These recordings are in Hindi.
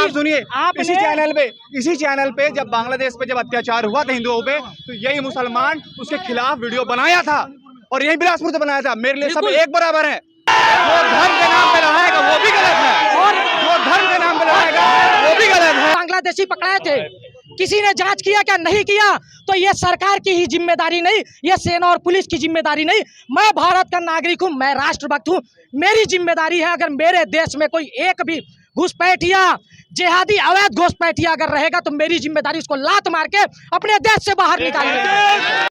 आप सुनिए, इसी चैनल पे जब बांग्लादेश पे जब अत्याचार हुआ था हिंदुओं पे, तो यही मुसलमान उसके खिलाफ वीडियो बनाया था और यही बिलासपुर से बनाया था। मेरे लिए सब एक बराबर है। जो धर्म के नाम पे लड़ाएगा वो भी गलत है, और जो धर्म के नाम पे लड़ाएगा वो भी गलत है। बांग्लादेशी पकड़ाए थे, किसी ने जांच किया क्या? नहीं किया। तो ये सरकार की ही जिम्मेदारी नहीं, ये सेना और पुलिस की जिम्मेदारी नहीं। मैं भारत का नागरिक हूँ, मैं राष्ट्रभक्त हूँ, मेरी जिम्मेदारी है। अगर मेरे देश में कोई एक भी घुसपैठिया, जिहादी, अवैध घुसपैठिया अगर रहेगा तो मेरी जिम्मेदारी उसको लात मार के अपने देश से बाहर निकालनी।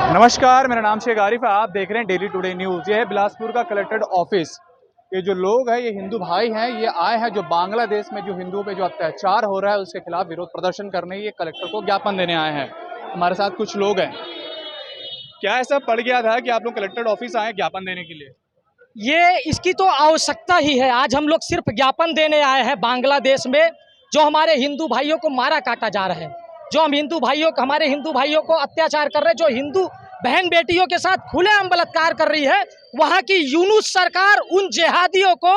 नमस्कार, मेरा नाम शेख आरिफ है, आप देख रहे हैं डेली टुडे न्यूज़। ये है बिलासपुर का कलेक्टेड ऑफिस। ये जो लोग हैं ये हिंदू भाई हैं, ये आए हैं जो बांग्लादेश में जो हिंदुओं पे जो अत्याचार हो रहा है उसके खिलाफ विरोध प्रदर्शन करने ये कलेक्टर को ज्ञापन देने आए हैं। हमारे साथ कुछ लोग हैं। क्या ऐसा पड़ गया था कि आप लोग कलेक्टेड ऑफिस आए ज्ञापन देने के लिए? ये इसकी तो आवश्यकता ही है। आज हम लोग सिर्फ ज्ञापन देने आए हैं। बांग्लादेश में जो हमारे हिंदू भाइयों को मारा काटा जा रहा है, जो हम हमारे हिंदू भाइयों को अत्याचार कर रहे हैं, जो हिंदू बहन बेटियों के साथ खुलेआम बलात्कार कर रही है, वहाँ की यूनुस सरकार उन जिहादियों को,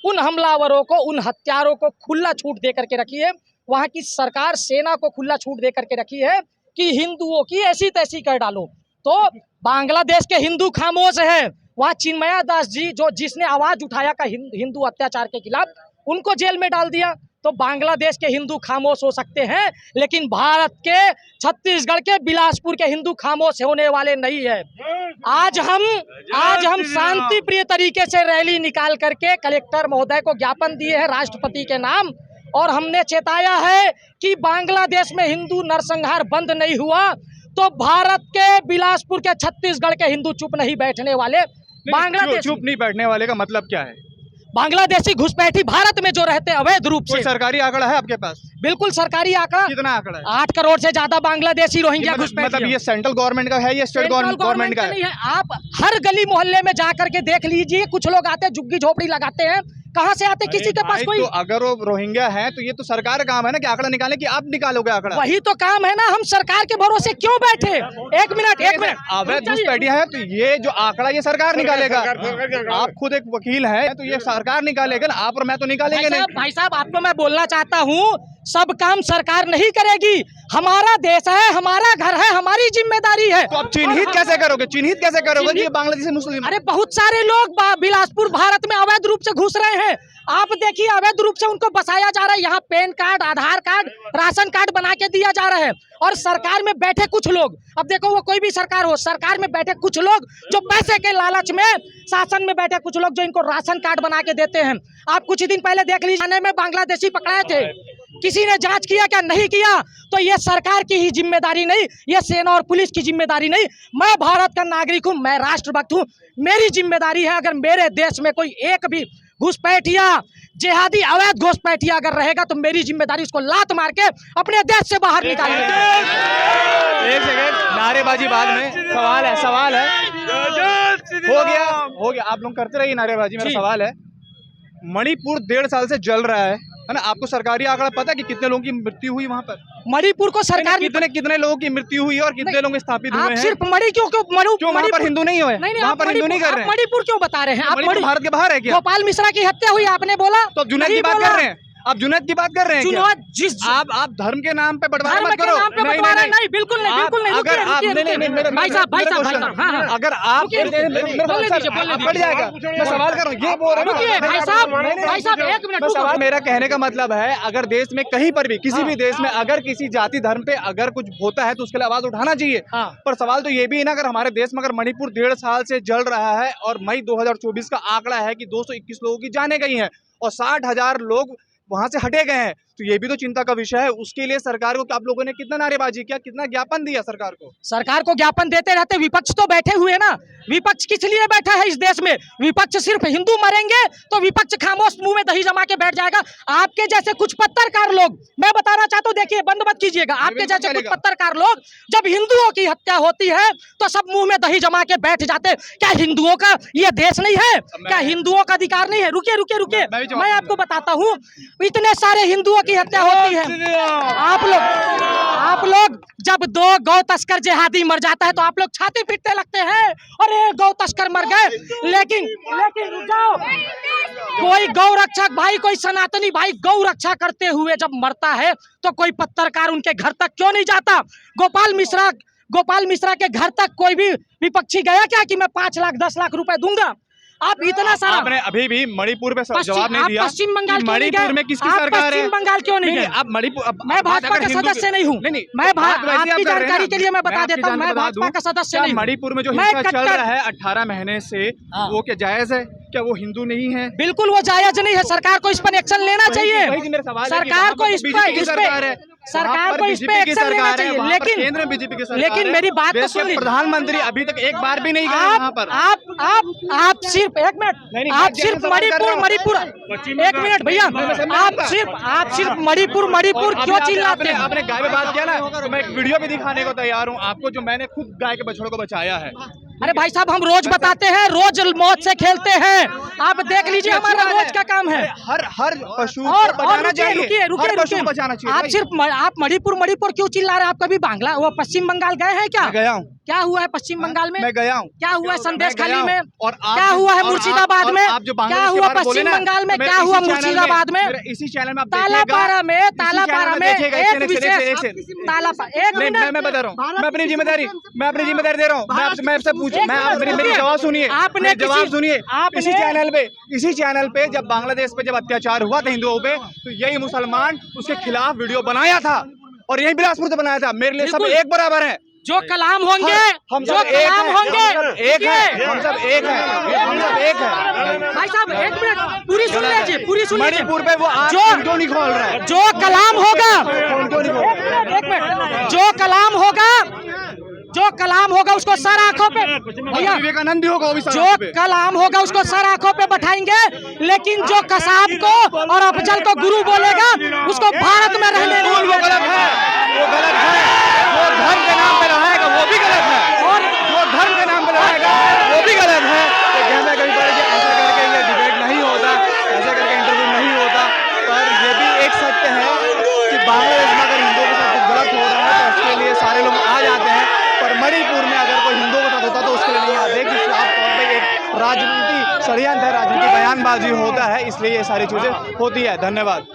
उन हमलावरों को, उन हत्यारों को खुला छूट दे करके रखी है। वहाँ की सरकार सेना को खुला छूट दे करके रखी है कि हिंदुओं की ऐसी तैसी कर डालो। तो बांग्लादेश के हिंदू खामोश है। वहाँ चिन्मया दास जी जिसने आवाज उठाया का हिंदू अत्याचार के खिलाफ, उनको जेल में डाल दिया। तो बांग्लादेश के हिंदू खामोश हो सकते हैं, लेकिन भारत के छत्तीसगढ़ के बिलासपुर के हिंदू खामोश होने वाले नहीं है। आज हम शांति प्रिय तरीके से रैली निकाल करके कलेक्टर महोदय को ज्ञापन दिए हैं राष्ट्रपति के नाम, और हमने चेताया है कि बांग्लादेश में हिंदू नरसंहार बंद नहीं हुआ तो भारत के बिलासपुर के छत्तीसगढ़ के हिंदू चुप नहीं बैठने वाले। बांग्लादेश चुप नहीं बैठने वाले का मतलब क्या है? बांग्लादेशी घुसपैठी भारत में जो रहते हैं अवैध रूप से। सरकारी आंकड़ा है आपके पास? बिल्कुल सरकारी आंकड़ा। कितना आंकड़ा है? 8 करोड़ से ज्यादा बांग्लादेशी रोहिंग्या घुसपैठी। मतलब ये सेंट्रल गवर्नमेंट का है या स्टेट गवर्नमेंट का नहीं है? आप हर गली मोहल्ले में जा करके देख लीजिए, कुछ लोग आते हैं झुग्गी झोपड़ी लगाते हैं, कहाँ से आते? किसी के पास कोई। तो अगर वो रोहिंग्या है तो ये तो सरकार का काम है ना कि आंकड़ा निकाले, कि आप निकालोगे आंकड़ा? वही तो काम है ना। हम सरकार के भरोसे क्यों बैठे? एक मिनट अवैध घुसपैठिया है तो ये जो आंकड़ा ये सरकार निकालेगा। आप खुद एक वकील है तो ये सरकार निकालेगा ना, आप और मैं तो निकालेंगे नहीं। भाई साहब, आपको मैं बोलना चाहता हूँ, सब काम सरकार नहीं करेगी। हमारा देश है, हमारा घर है, हमारी जिम्मेदारी है। तो आप चिन्हित कैसे करोगे? कि ये बांग्लादेशी मुस्लिम? अरे बहुत सारे लोग बिलासपुर भारत में अवैध रूप से घुस रहे हैं। आप देखिए, अवैध रूप से उनको बसाया जा रहा है। यहाँ पैन कार्ड, आधार कार्ड, राशन कार्ड बना के दिया जा रहा है। और सरकार में बैठे कुछ लोग, अब देखो वो कोई भी सरकार हो, सरकार में बैठे कुछ लोग जो पैसे के लालच में, शासन में बैठे कुछ लोग जो इनको राशन कार्ड बना के देते हैं। आप कुछ दिन पहले देख लीजिए, थाने में बांग्लादेशी पकड़ाए थे, किसी ने जांच किया क्या? नहीं किया। तो ये सरकार की ही जिम्मेदारी नहीं, ये सेना और पुलिस की जिम्मेदारी नहीं। मैं भारत का नागरिक हूँ, मैं राष्ट्रभक्त हूँ, मेरी जिम्मेदारी है। अगर मेरे देश में कोई एक भी घुसपैठिया, जिहादी, अवैध घुसपैठिया अगर रहेगा तो मेरी जिम्मेदारी उसको लात मार के अपने देश से बाहर निकालनी। एक सेकंड, नारेबाजी बाद में। सवाल है। हो गया। आप लोग करते रहिए नारेबाजी। मेरा सवाल है, मणिपुर 1.5 साल से जल रहा है ना? आपको सरकारी आंकड़ा पता है कि कितने लोगों की मृत्यु हुई वहाँ पर? मणिपुर को सरकार कितने लोगों की मृत्यु हुई और कितने लोग स्थापित हुए हैं? सिर्फ क्यों वहाँ पर हिंदू नहीं हुए? वहाँ पर हिंदू नहीं कर रहे हैं? मणिपुर क्यों बता रहे हैं आप? भारत के बाहर है क्या? गोपाल मिश्रा की हत्या हुई आपने बोला, तो जुनैद की बात कर रहे हैं? आप जुनैद की बात कर रहे हैं? आप धर्म के नाम पे बंटवारा मत करो। नहीं, बिल्कुल नहीं। अगर आप भाई साहब, अगर आप पड़ जाएगा, मैं सवाल कर रहा हूँ, ये बोल रहे हैं भाई साहब, एक मिनट। सवाल, मेरा कहने का मतलब है, अगर देश में कहीं पर भी, किसी भी देश में अगर किसी जाति धर्म पे अगर कुछ होता है तो उसके लिए आवाज उठाना चाहिए। पर सवाल तो ये भी है ना, अगर हमारे देश में अगर मणिपुर 1.5 साल से जल रहा है और मई 2024 का आंकड़ा है कि 221 लोगों की जाने गई हैं और 60,000 लोग वहां से हटे गए हैं, तो ये भी तो चिंता का विषय है। उसके लिए सरकार को आप लोगों ने कितना नारेबाजी किया, कितना ज्ञापन दिया सरकार को? सरकार को ज्ञापन देते रहते, विपक्ष तो बैठे हुए ना। विपक्ष किस लिए बैठा है इस देश में? विपक्ष सिर्फ हिंदू मरेंगे तो विपक्ष खामोश मुंह में दही जमा के बैठ जाएगा। आपके जैसे कुछ पत्रकार लोग, मैं बताना चाहता हूँ, देखिए बंद मत कीजिएगा, आपके जैसे कुछ पत्रकार लोग जब हिंदुओं की हत्या होती है तो सब मुंह में दही जमा के बैठ जाते। क्या हिंदुओं का ये देश नहीं है? क्या हिंदुओं का अधिकार नहीं है? रुके, मैं आपको बताता हूँ, इतने सारे हिंदुओं की हत्या होती है। आप लोग जब 2 गौ तस्कर जिहादी मर जाता है तो आप लोग छाती पीटने लगते हैं, अरे गौ तस्कर मर गए। लेकिन रुक जाओ, कोई गौ रक्षक भाई, कोई सनातनी भाई गौ रक्षा करते हुए जब मरता है तो कोई पत्रकार उनके घर तक क्यों नहीं जाता? गोपाल मिश्रा के घर तक कोई भी विपक्षी गया क्या कि मैं 5 लाख 10 लाख रुपए दूंगा? आप इतना सारा, आपने अभी भी मणिपुर पे जवाब नहीं दिया। पश्चिम बंगाल मणिपुर में किसकी सरकार है? पश्चिम बंगाल क्यों नहीं गए? आप मणिपुर, मैं भाजपा का सदस्य नहीं हूँ। मैं आपकी जानकारी के लिए मैं बता देता हूँ, मैं भाजपा का सदस्य नहीं। मणिपुर में जो हिंसा चल रहा है 18 महीने से, वो क्या जायज है? क्या वो हिंदू नहीं है? बिल्कुल वो जायज नहीं है। सरकार को इस पर एक्शन लेना चाहिए। सरकार को इस पे एक्शन लेना चाहिए। लेकिन मेरी बात तो सुनिए, प्रधानमंत्री अभी तक एक बार भी नहीं गए वहाँ पर। आप सिर्फ एक मिनट, आप सिर्फ मणिपुर एक मिनट भैया, आप सिर्फ मणिपुर क्यों चिल्लाते हैं? आपने गाय में बात किया ना, तो मैं एक वीडियो भी दिखाने को तैयार हूँ आपको, जो मैंने खुद गाय के बछड़ों को बचाया है। अरे भाई साहब, हम रोज बताते हैं, रोज मौत से खेलते हैं। आप देख लीजिए, हमारा रोज का काम है। हर पशु को बचाना चाहिए। रुकिए, आप मणिपुर क्यों चिल्ला रहे हैं? आप कभी वो पश्चिम बंगाल गए हैं क्या? गया हूँ। क्या हुआ है पश्चिम बंगाल में? मैं गया हूँ। क्या हुआ है संदेशखाली में? और क्या हुआ है मुर्शिदाबाद में? क्या हुआ पश्चिम बंगाल में? क्या हुआ मुर्शिदाबाद में? इसी चैनल में तालापारा में एक विशेष मैं बता रहा हूँ, मैं अपनी जिम्मेदारी दे रहा हूँ। मैं आपसे मेरी जवाब सुनिए, आपने जवाब सुनिए। इसी चैनल पे जब बांग्लादेश पे जब अत्याचार हुआ था हिंदुओं पे, तो यही मुसलमान उसके खिलाफ वीडियो बनाया था, और यही बिलासपुर से बनाया था। मेरे लिए सब एक बराबर है। जो कलाम होंगे, हम सब एक है। भाई साहब एक मिनट, पूरी सुन लीजिए। मणिपुर पे वो आज क्यों नहीं खोल रहा है? जो कलाम होगा, एक मिनट, जो कलाम होगा उसको सर आंखों पे, भैया विवेकानंद भी होगा, वो भी जो कलाम होगा उसको सर आंखों पे बैठाएंगे। लेकिन जो कसाब को और अफजल को गुरु बोलेगा उसको भारत में रहने नहीं। वो गलत है। जो धर्म के नाम पे रहेगा वो भी गलत है, और जो धर्म के नाम पे रहेगा वो भी गलत है। ऐसा करके ये डिबेट नहीं होता, ऐसा करके इंटरव्यू नहीं होता। पर ये भी एक सत्य है कि बांग्लादेश में अगर हिंदुओं के साथ कुछ गलत हो रहा है तो उसके लिए सारे लोग आ जाते हैं, पर मणिपुर में अगर कोई हिंदुओं के साथ होता तो उसके लिए नहीं आते, कि साफ तौर पे एक राजनीति षड्यंत्र है, राजनीति बयानबाजी होता है, इसलिए ये सारी चीजें होती है। धन्यवाद।